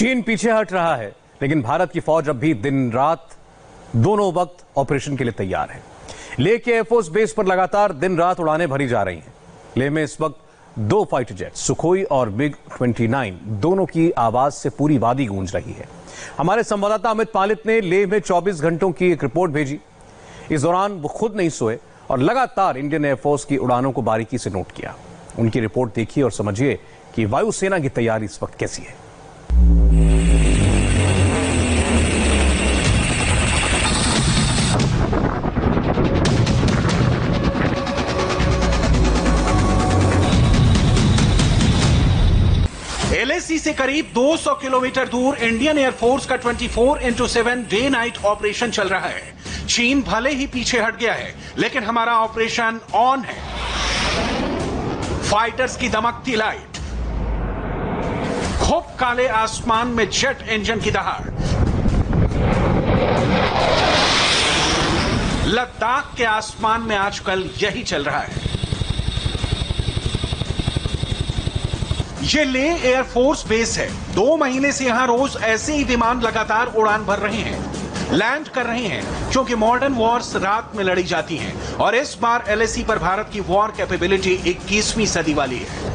चीन पीछे हट रहा है, लेकिन भारत की फौज अब भी दिन रात दोनों वक्त ऑपरेशन के लिए तैयार है। लेह के एयरफोर्स बेस पर लगातार दिन रात उड़ानें भरी जा रही हैं। लेह में इस वक्त 2 फाइटर जेट सुखोई और MiG-29 दोनों की आवाज से पूरी वादी गूंज रही है। हमारे संवाददाता अमित पालित ने लेह में 24 घंटों की एक रिपोर्ट भेजी। इस दौरान वो खुद नहीं सोए और लगातार इंडियन एयरफोर्स की उड़ानों को बारीकी से नोट किया। उनकी रिपोर्ट देखिए और समझिए कि वायुसेना की तैयारी इस वक्त कैसी है। LAC से करीब 200 किलोमीटर दूर इंडियन एयरफोर्स का 24x7 डे नाइट ऑपरेशन चल रहा है। चीन भले ही पीछे हट गया है, लेकिन हमारा ऑपरेशन ऑन है। फाइटर्स की दमकती लाइट, खूब काले आसमान में जेट इंजन की दहाड़, लद्दाख के आसमान में आजकल यही चल रहा है। ये लेह एयरफोर्स बेस है। 2 महीने से यहां रोज ऐसे ही विमान लगातार उड़ान भर रहे हैं, लैंड कर रहे हैं, क्योंकि मॉडर्न वॉर्स रात में लड़ी जाती हैं और इस बार LAC पर भारत की वॉर कैपेबिलिटी 21वीं सदी वाली है।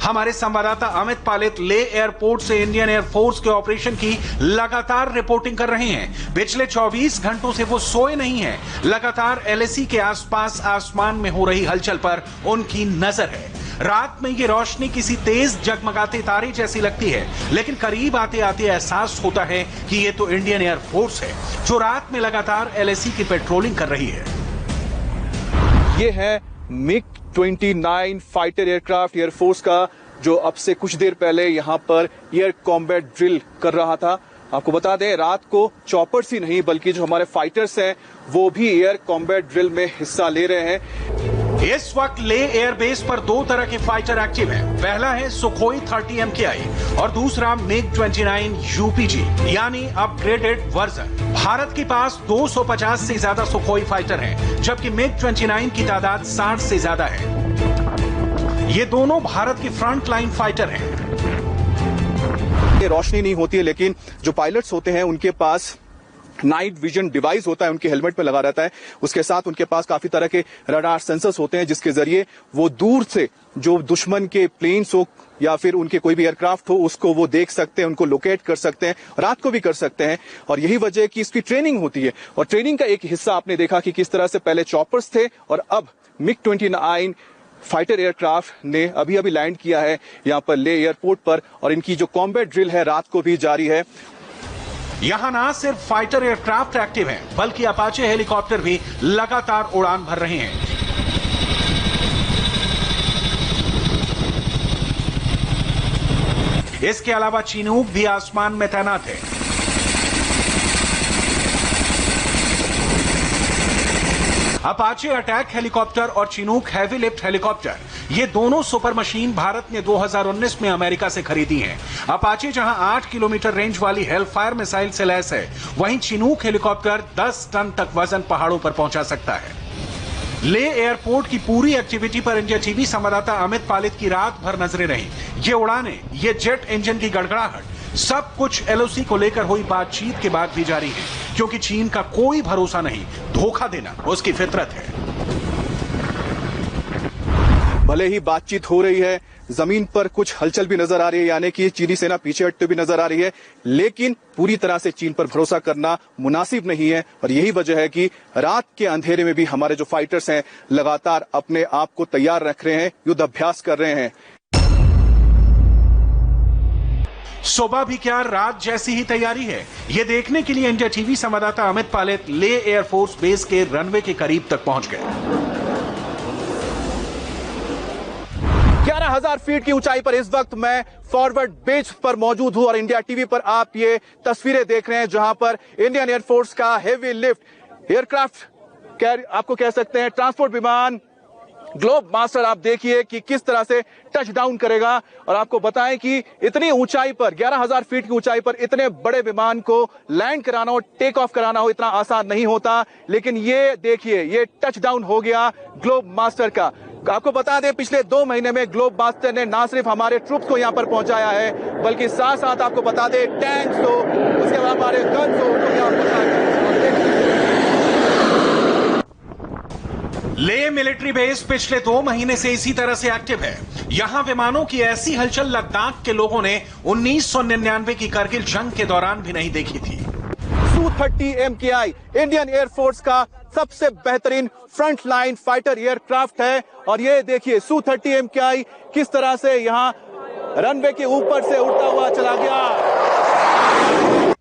हमारे संवाददाता अमित पालित लेह एयरपोर्ट से इंडियन एयरफोर्स के ऑपरेशन की लगातार रिपोर्टिंग कर रहे हैं। पिछले 24 घंटों से वो सोए नहीं हैं। लगातार LAC के आसपास आसमान में हो रही हलचल पर उनकी नजर है। रात में ये रोशनी किसी तेज जगमगाते तारे जैसी लगती है, लेकिन करीब आते आते एहसास होता है कि ये तो इंडियन एयरफोर्स है जो रात में लगातार LAC की पेट्रोलिंग कर रही है। ये है MiG-29 फाइटर एयरक्राफ्ट एयरफोर्स का, जो अब से कुछ देर पहले यहां पर एयर कॉम्बैट ड्रिल कर रहा था। आपको बता दें, रात को चॉपर्स ही नहीं बल्कि जो हमारे फाइटर्स हैं वो भी एयर कॉम्बैट ड्रिल में हिस्सा ले रहे हैं। इस वक्त लेह एयरबेस पर 2 तरह के फाइटर एक्टिव हैं। पहला है सुखोई 30 MKI और दूसरा MiG-29 UPG यानी अपग्रेडेड वर्जन। भारत के पास 250 से ज्यादा सुखोई फाइटर हैं, जबकि MiG-29 की तादाद 60 से ज्यादा है। ये दोनों भारत के फ्रंट लाइन फाइटर हैं। ये रोशनी नहीं होती है, लेकिन जो पायलट्स होते हैं उनके पास नाइट विजन डिवाइस होता है, उनके हेलमेट में लगा रहता है। उसके साथ उनके पास काफी तरह के रडार सेंसर्स होते हैं, जिसके जरिए वो दूर से जो दुश्मन के प्लेन्स हो या फिर उनके कोई भी एयरक्राफ्ट हो उसको वो देख सकते हैं, उनको लोकेट कर सकते हैं, रात को भी कर सकते हैं। और यही वजह है कि इसकी ट्रेनिंग होती है। और ट्रेनिंग का एक हिस्सा आपने देखा कि किस तरह से पहले चॉपर्स थे और अब MiG-29 फाइटर एयरक्राफ्ट ने अभी लैंड किया है यहाँ पर लेह एयरपोर्ट पर, और इनकी जो कॉम्बैट ड्रिल है रात को भी जारी है। यहां ना सिर्फ फाइटर एयरक्राफ्ट एक्टिव हैं, बल्कि अपाचे हेलीकॉप्टर भी लगातार उड़ान भर रहे हैं। इसके अलावा चिनूक भी आसमान में तैनात है। अपाचे अटैक हेलीकॉप्टर और चिनूक हैवी लिफ्ट हेलीकॉप्टर, ये दोनों सुपर मशीन भारत ने 2019 में अमेरिका से खरीदी हैं। अपाचे जहां 8 किलोमीटर रेंज वाली हेलफायर मिसाइल से लैस है, वहीं चिनूक हेलीकॉप्टर 10 टन तक वजन पहाड़ों पर पहुंचा सकता है। लेह एयरपोर्ट की पूरी एक्टिविटी पर इंडिया टीवी संवाददाता अमित पालित की रात भर नजरें रहीं। ये उड़ानें, ये जेट इंजन की गड़गड़ाहट, सब कुछ LOC को लेकर हुई बातचीत के बाद भी जारी है, क्योंकि चीन का कोई भरोसा नहीं, धोखा देना उसकी फितरत है। भले ही बातचीत हो रही है, जमीन पर कुछ हलचल भी नजर आ रही है, यानी कि चीनी सेना पीछे हटते भी नजर आ रही है, लेकिन पूरी तरह से चीन पर भरोसा करना मुनासिब नहीं है। और यही वजह है कि रात के अंधेरे में भी हमारे जो फाइटर्स हैं लगातार अपने आप को तैयार रख रहे हैं, युद्ध अभ्यास कर रहे हैं। सुबह भी क्या रात जैसी ही तैयारी है, ये देखने के लिए इंडिया टीवी संवाददाता अमित पालित लेह एयरफोर्स बेस के रनवे के करीब तक पहुंच गए। 11,000 फीट की ऊंचाई पर इस वक्त मैं फॉरवर्ड बेस पर मौजूद हूं और इंडिया टीवी पर आप ये तस्वीरें देख रहे हैं, जहां पर इंडियन एयरफोर्स का हेवी लिफ्ट एयरक्राफ्ट, आपको कह सकते हैं ट्रांसपोर्ट विमान ग्लोब मास्टर, आप देखिए कि किस तरह से टच डाउन करेगा। और आपको बताएं कि इतनी ऊंचाई पर 11,000 फीट की ऊंचाई पर इतने बड़े विमान को लैंड कराना हो, टेक ऑफ कराना हो, इतना आसान नहीं होता। लेकिन ये देखिए, ये टच डाउन हो गया ग्लोब मास्टर का। आपको बता दें पिछले 2 महीने में ग्लोबमास्टर ने ना सिर्फ हमारे ट्रूप्स को यहां पर पहुंचाया है, बल्कि साथ साथ आपको बता दें टैंक्स हो, उसके बाद हमारे गन्स हो, उनको यहां पहुंचाया। लेह मिलिट्री बेस पिछले 2 महीने से इसी तरह से एक्टिव है। यहां विमानों की ऐसी हलचल लद्दाख के लोगों ने 1999 की करगिल जंग के दौरान भी नहीं देखी थी। Su-30 MKI इंडियन एयरफोर्स का सबसे बेहतरीन फ्रंट लाइन फाइटर एयरक्राफ्ट है और ये देखिए Su-30 MKI किस तरह से यहां रनवे के ऊपर से उड़ता हुआ चला गया।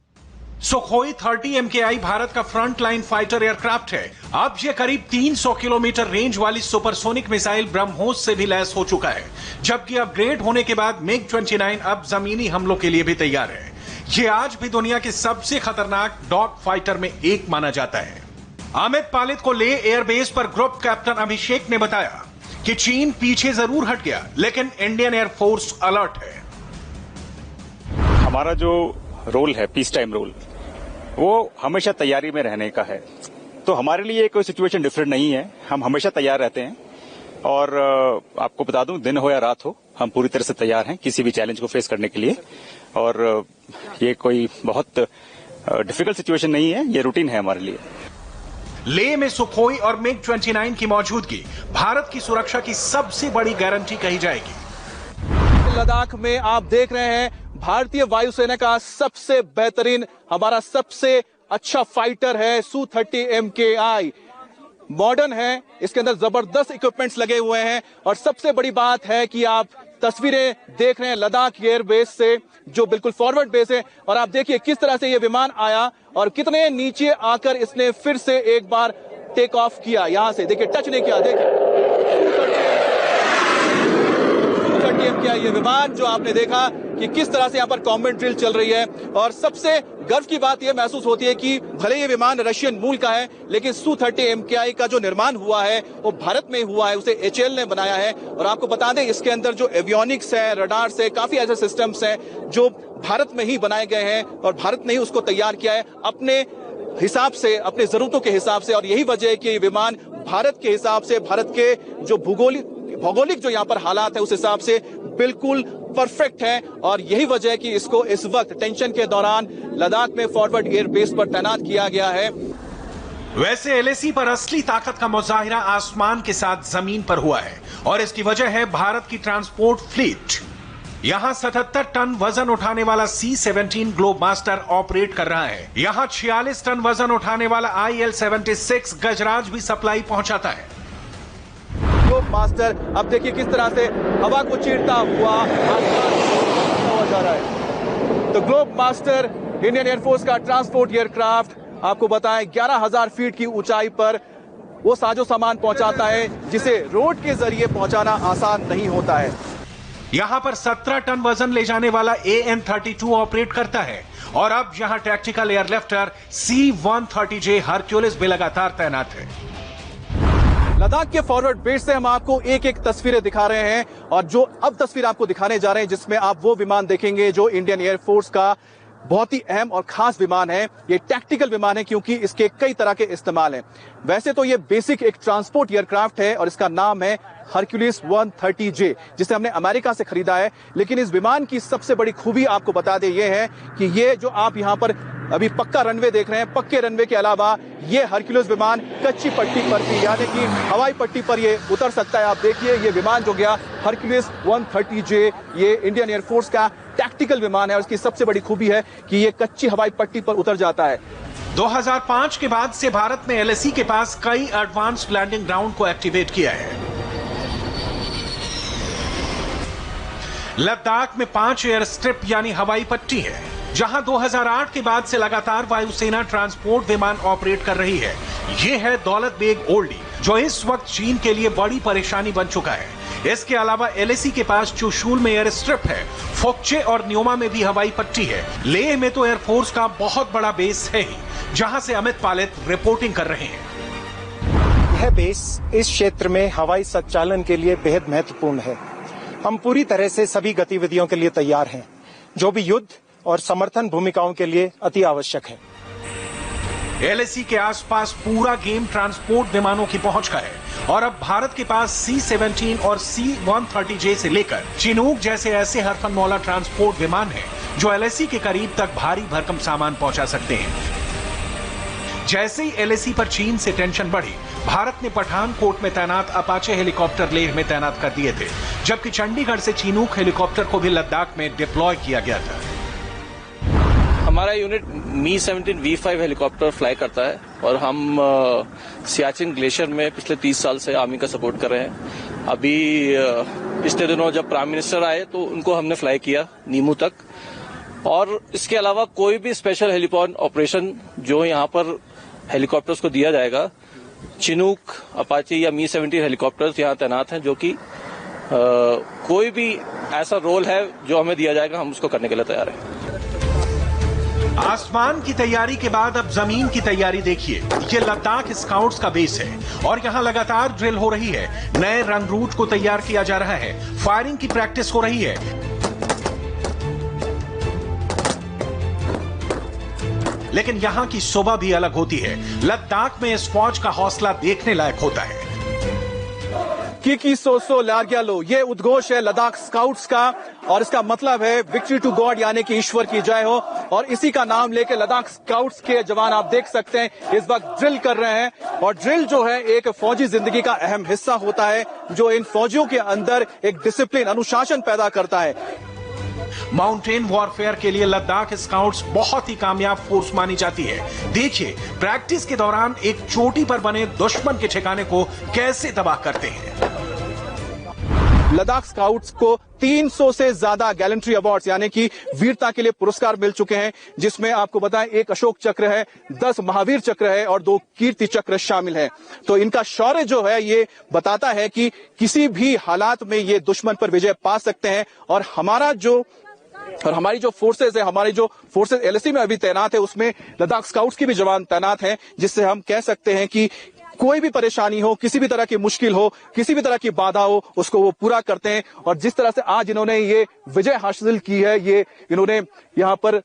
सुखोई 30 MKI भारत का फ्रंट लाइन फाइटर एयरक्राफ्ट है। अब यह करीब 300 किलोमीटर रेंज वाली सुपरसोनिक मिसाइल ब्रह्मोस से भी लैस हो चुका है, जबकि अपग्रेड होने के बाद MiG-29 अब जमीनी हमलों के लिए भी तैयार है। ये आज भी दुनिया के सबसे खतरनाक डॉग फाइटर में एक माना जाता है। अमित पालित को लेह एयरबेस पर ग्रुप कैप्टन अभिषेक ने बताया कि चीन पीछे जरूर हट गया, लेकिन इंडियन एयरफोर्स अलर्ट है। हमारा जो रोल है, पीस टाइम रोल, वो हमेशा तैयारी में रहने का है। तो हमारे लिए कोई सिचुएशन डिफरेंट नहीं है, हम हमेशा तैयार रहते हैं। और आपको बता दूं, दिन हो या रात हो, हम पूरी तरह से तैयार हैं किसी भी चैलेंज को फेस करने के लिए। और ये कोई बहुत डिफिकल्ट सिचुएशन नहीं है, ये रूटीन है हमारे लिए। लेह में सुखोई और MiG-29 की मौजूदगी भारत की सुरक्षा की सबसे बड़ी गारंटी कही जाएगी। लद्दाख में आप देख रहे हैं भारतीय वायुसेना का सबसे बेहतरीन, हमारा सबसे अच्छा फाइटर है Su-30 MKI। मॉडर्न है, इसके अंदर जबरदस्त इक्विपमेंट्स लगे हुए हैं और सबसे बड़ी बात है कि आप तस्वीरें देख रहे हैं लद्दाख एयर बेस से, जो बिल्कुल फॉरवर्ड बेस है। और आप देखिए किस तरह से ये विमान आया और कितने नीचे आकर इसने फिर से एक बार टेक ऑफ किया। यहां से देखिए, टच नहीं किया। देखिए Su-30 MKI ये विमान जो आपने देखा कि किस तरह से यहाँ पर कॉम्बैट ड्रिल चल रही है। और सबसे गर्व की बात यह महसूस होती है कि भले ये विमान रशियन मूल का है, लेकिन Su-30 MKI का जो निर्माण हुआ है वो भारत में हुआ है, उसे HAL ने बनाया है। और आपको बता दें इसके अंदर जो एवियोनिक्स है, रडार्स है, काफी ऐसे सिस्टम्स हैं जो भारत में ही बनाए गए हैं और भारत ने ही उसको तैयार किया है अपने हिसाब से, अपनी जरूरतों के हिसाब से। और यही वजह है कि ये विमान भारत के हिसाब से, भारत के जो भौगोलिक जो यहाँ पर हालात है उस हिसाब से बिल्कुल परफेक्ट है। और यही वजह है कि इसको इस वक्त टेंशन के दौरान लद्दाख में फॉरवर्ड एयर बेस पर तैनात किया गया है। वैसे LAC पर असली ताकत का मुजाहिरा आसमान के साथ जमीन पर हुआ है और इसकी वजह है भारत की ट्रांसपोर्ट फ्लीट। यहां 77 टन वजन उठाने वाला C-17 ग्लोबमास्टर ऑपरेट कर रहा है। यहां 46 टन वजन उठाने वाला IL-76 गजराज भी सप्लाई पहुंचाता है। ग्लोबमास्टर अब देखिए किस तरह से हवा को चीरता हुआ जा रहा है। तो ग्लोबमास्टर इंडियन एयरफोर्स का ट्रांसपोर्ट एयरक्राफ्ट, आपको बताएं 11,000 फीट की ऊंचाई पर वो साजो सामान पहुंचाता है जिसे रोड के जरिए पहुंचाना आसान नहीं होता है। यहां पर 17 टन वजन ले जाने वाला AN-32 ऑपरेट करता है और अब यहां टैक्टिकल एयरलिफ्टर C-130J हरक्यूलिस भी लगातार तैनात है। लद्दाख के फॉरवर्ड बेस से हम आपको एक एक तस्वीरें दिखा रहे हैं और जो अब तस्वीर आपको दिखाने जा रहे हैं जिसमें आप वो विमान देखेंगे जो इंडियन एयरफोर्स का बहुत ही अहम और खास विमान है। ये टैक्टिकल विमान है क्योंकि इसके कई तरह के इस्तेमाल हैं। वैसे तो ये बेसिक एक ट्रांसपोर्ट एयरक्राफ्ट है और इसका नाम है हरक्यूलिस 130J, जिसे हमने अमेरिका से खरीदा है। लेकिन इस विमान की सबसे बड़ी खूबी आपको बता दें ये है कि ये जो आप यहाँ पर अभी पक्का रनवे देख रहे हैं, पक्के रनवे के अलावा ये हरक्यूलिस विमान कच्ची पट्टी पर भी, यानी कि हवाई पट्टी पर ये उतर सकता है। आप देखिए ये विमान जो गया हरक्यूलिस 130J, ये इंडियन एयरफोर्स का टैक्टिकल विमान है और इसकी सबसे बड़ी खूबी है कि ये कच्ची हवाई पट्टी पर उतर जाता है। 2005 के बाद से भारत ने LAC के पास कई एडवांस लैंडिंग ग्राउंड को एक्टिवेट किया है। लद्दाख में 5 एयर स्ट्रिप यानी हवाई पट्टी है, जहां 2008 के बाद से लगातार वायुसेना ट्रांसपोर्ट विमान ऑपरेट कर रही है। ये है दौलत बेग ओल्डी, जो इस वक्त चीन के लिए बड़ी परेशानी बन चुका है। इसके अलावा LAC के पास चुशूल में एयर स्ट्रिप है, फोक्चे और न्योमा में भी हवाई पट्टी है। लेह में तो एयरफोर्स का बहुत बड़ा बेस है ही, जहां से अमित पालित रिपोर्टिंग कर रहे हैं। यह बेस इस क्षेत्र में हवाई संचालन के लिए बेहद महत्वपूर्ण है। हम पूरी तरह से सभी गतिविधियों के लिए तैयार हैं, जो भी युद्ध और समर्थन भूमिकाओं के लिए अति आवश्यक है। एलएसी के आसपास पूरा गेम ट्रांसपोर्ट विमानों की पहुंच का है और अब भारत के पास C-17 और C-130J से लेकर चिनूक जैसे ऐसे हरफनमौला ट्रांसपोर्ट विमान हैं जो एलएसी के करीब तक भारी भरकम सामान पहुंचा सकते हैं। जैसे ही एलएसी पर चीन से टेंशन बढ़ी, भारत ने पठानकोट में तैनात अपाचे हेलीकॉप्टर लेह में तैनात कर दिए थे, जबकि चंडीगढ़ से चिनूक हेलीकॉप्टर को भी लद्दाख में डिप्लॉय किया गया था। हमारा यूनिट मी-17 V5 हेलीकॉप्टर फ्लाई करता है और हम सियाचिन ग्लेशियर में पिछले 30 साल से आर्मी का सपोर्ट कर रहे हैं। अभी पिछले दिनों जब प्राइम मिनिस्टर आए तो उनको हमने फ्लाई किया नीमू तक, और इसके अलावा कोई भी स्पेशल हेलीपॉड ऑपरेशन जो यहाँ पर हेलीकॉप्टर्स को दिया जाएगा, चिनूक, अपाचे या मी-17 हेलीकॉप्टर्स यहाँ तैनात हैं, जो कि कोई भी ऐसा रोल है जो हमें दिया जाएगा, हम उसको करने के लिए तैयार हैं। आसमान की तैयारी के बाद अब जमीन की तैयारी देखिए। ये लद्दाख स्काउट्स का बेस है और यहाँ लगातार ड्रिल हो रही है। नए रन रूट को तैयार किया जा रहा है, फायरिंग की प्रैक्टिस हो रही है। लेकिन यहाँ की सुबह भी अलग होती है। लद्दाख में इस फौज का हौसला देखने लायक होता है। की सो लार्ग्यालो, ये उद्घोष है लद्दाख स्काउट्स का और इसका मतलब है विक्ट्री टू गॉड, यानी कि ईश्वर की जय हो। और इसी का नाम लेके लद्दाख स्काउट्स के जवान आप देख सकते हैं इस वक्त ड्रिल कर रहे हैं। और ड्रिल जो है एक फौजी जिंदगी का अहम हिस्सा होता है, जो इन फौजियों के अंदर एक डिसिप्लिन, अनुशासन पैदा करता है। माउंटेन वॉरफेयर के लिए लद्दाख स्काउट्स बहुत ही कामयाब फोर्स मानी जाती है। देखिए प्रैक्टिस के दौरान एक चोटी पर बने दुश्मन के ठिकाने को कैसे तबाह करते हैं। लद्दाख स्काउट्स को 300 से ज्यादा गैलेंट्री अवार्ड्स यानी कि वीरता के लिए पुरस्कार मिल चुके हैं, जिसमें आपको बताएं एक अशोक चक्र है, 10 महावीर चक्र है और 2 कीर्ति चक्र शामिल हैं। तो इनका शौर्य जो है ये बताता है कि किसी भी हालात में ये दुश्मन पर विजय पा सकते हैं। और हमारी जो फोर्सेज है, हमारी जो फोर्सेज एलएसी में अभी तैनात है, उसमें लद्दाख स्काउट्स की भी जवान तैनात हैं, जिससे हम कह सकते हैं कि कोई भी परेशानी हो, किसी भी तरह की मुश्किल हो, किसी भी तरह की बाधा हो, उसको वो पूरा करते हैं। और जिस तरह से आज इन्होंने ये विजय हासिल की है, ये इन्होंने यहाँ पर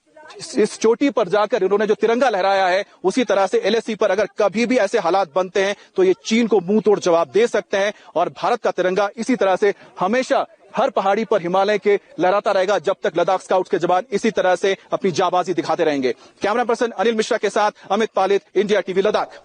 इस चोटी पर जाकर इन्होंने जो तिरंगा लहराया है, उसी तरह से एलएसी पर अगर कभी भी ऐसे हालात बनते हैं तो ये चीन को मुंह तोड़ जवाब दे सकते हैं। और भारत का तिरंगा इसी तरह से हमेशा हर पहाड़ी पर हिमालय के लहराता रहेगा, जब तक लद्दाख स्काउट्स के जवान इसी तरह से अपनी जाबाजी दिखाते रहेंगे। कैमरा पर्सन अनिल मिश्रा के साथ अमित पालित, इंडिया टीवी लद्दाख।